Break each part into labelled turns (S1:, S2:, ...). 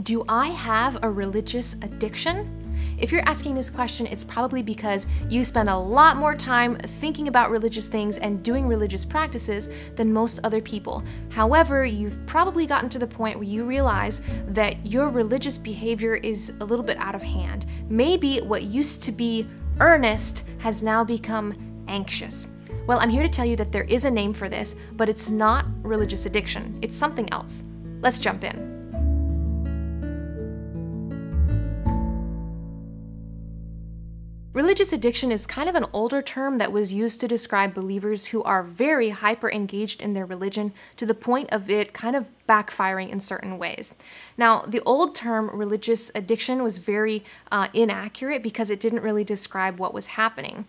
S1: Do I have a religious addiction? If you're asking this question, it's probably because you spend a lot more time thinking about religious things and doing religious practices than most other people. However, you've probably gotten to the point where you realize that your religious behavior is a little bit out of hand. Maybe what used to be earnest has now become anxious. Well, I'm here to tell you that there is a name for this, but it's not religious addiction. It's something else. Let's jump in. Religious addiction is kind of an older term that was used to describe believers who are very hyper engaged in their religion to the point of it kind of backfiring in certain ways. Now, the old term religious addiction was very inaccurate because it didn't really describe what was happening.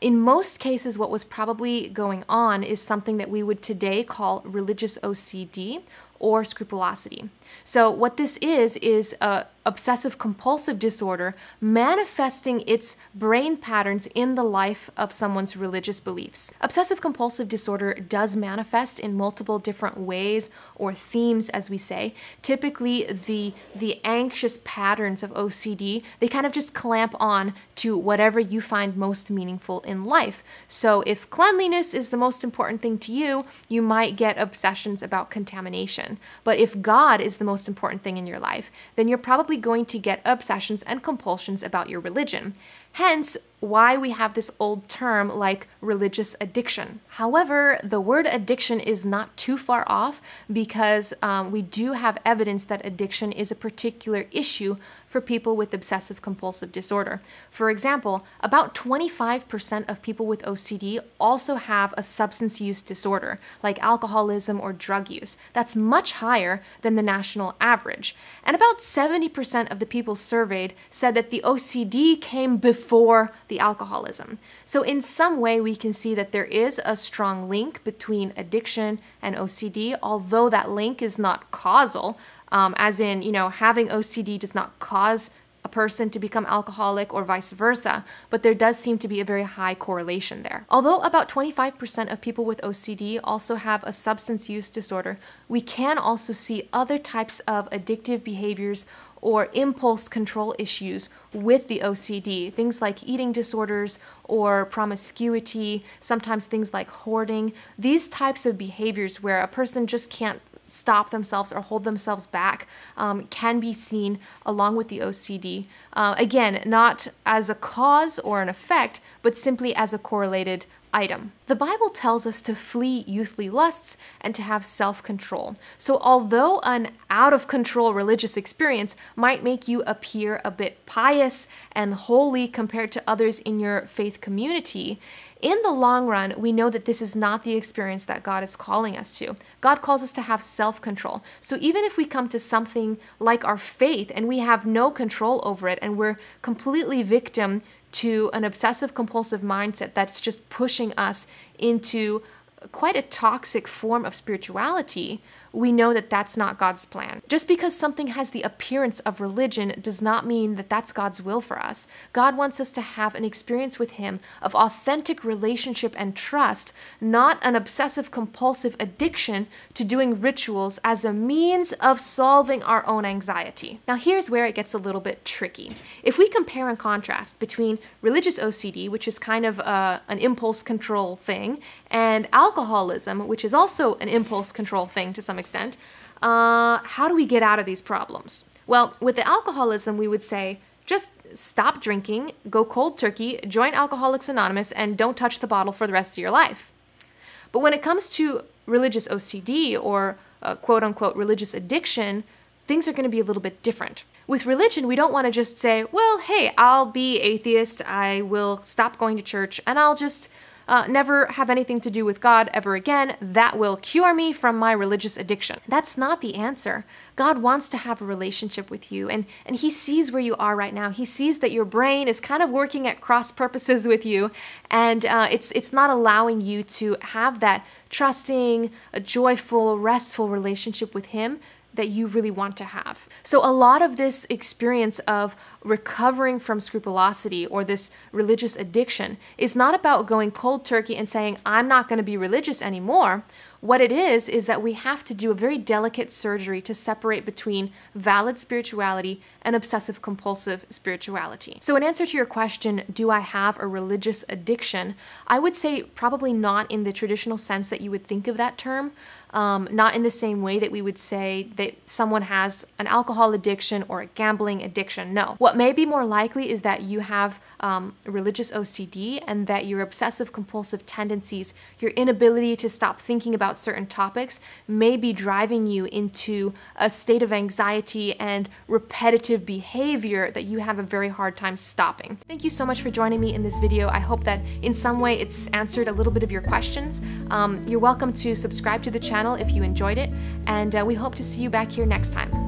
S1: In most cases, what was probably going on is something that we would today call religious OCD or scrupulosity. So what this is a obsessive compulsive disorder manifesting its brain patterns in the life of someone's religious beliefs. Obsessive compulsive disorder does manifest in multiple different ways or themes, as we say. Typically, the anxious patterns of OCD, they kind of just clamp on to whatever you find most meaningful in life. So if cleanliness is the most important thing to you, you might get obsessions about contamination. But if God is the most important thing in your life, then you're probably going to get obsessions and compulsions about your religion. Hence, why we have this old term like religious addiction. However, the word addiction is not too far off because we do have evidence that addiction is a particular issue for people with obsessive compulsive disorder. For example, about 25% of people with OCD also have a substance use disorder, like alcoholism or drug use. That's much higher than the national average. And about 70% of the people surveyed said that the OCD came before the alcoholism. So in some way, we can see that there is a strong link between addiction and OCD, although that link is not causal, as in, having OCD does not cause a person to become alcoholic or vice versa, but there does seem to be a very high correlation there. Although about 25% of people with OCD also have a substance use disorder, we can also see other types of addictive behaviors or impulse control issues with the OCD, things like eating disorders or promiscuity, sometimes things like hoarding. These types of behaviors where a person just can't stop themselves or hold themselves back can be seen along with the OCD. Again, not as a cause or an effect, but simply as a correlated item. The Bible tells us to flee youthly lusts and to have self-control. So although an out-of-control religious experience might make you appear a bit pious and holy compared to others in your faith community, in the long run, we know that this is not the experience that God is calling us to. God calls us to have self-control. So even if we come to something like our faith and we have no control over it and we're completely victim to an obsessive compulsive mindset that's just pushing us into quite a toxic form of spirituality, we know that that's not God's plan. Just because something has the appearance of religion does not mean that that's God's will for us. God wants us to have an experience with Him of authentic relationship and trust, not an obsessive compulsive addiction to doing rituals as a means of solving our own anxiety. Now here's where it gets a little bit tricky. If we compare and contrast between religious OCD, which is kind of an impulse control thing, and alcoholism, which is also an impulse control thing to some extent, how do we get out of these problems? Well, with the alcoholism, we would say, just stop drinking, go cold turkey, join Alcoholics Anonymous, and don't touch the bottle for the rest of your life. But when it comes to religious OCD or quote-unquote religious addiction, things are going to be a little bit different. With religion, we don't want to just say, well, hey, I'll be atheist, I will stop going to church, and I'll just never have anything to do with God ever again. That will cure me from my religious addiction. That's not the answer. God wants to have a relationship with you, and He sees where you are right now. He sees that your brain is kind of working at cross purposes with you, and it's not allowing you to have that trusting, joyful, restful relationship with Him that you really want to have. So a lot of this experience of recovering from scrupulosity or this religious addiction is not about going cold turkey and saying, I'm not going to be religious anymore. What it is that we have to do a very delicate surgery to separate between valid spirituality and obsessive compulsive spirituality. So in answer to your question, do I have a religious addiction? I would say probably not in the traditional sense that you would think of that term. Not in the same way that we would say that someone has an alcohol addiction or a gambling addiction. No. What may be more likely is that you have religious OCD, and that your obsessive compulsive tendencies, your inability to stop thinking about certain topics, may be driving you into a state of anxiety and repetitive behavior that you have a very hard time stopping. Thank you so much for joining me in this video. I hope that in some way it's answered a little bit of your questions. You're welcome to subscribe to the channel if you enjoyed it, and we hope to see you back here next time.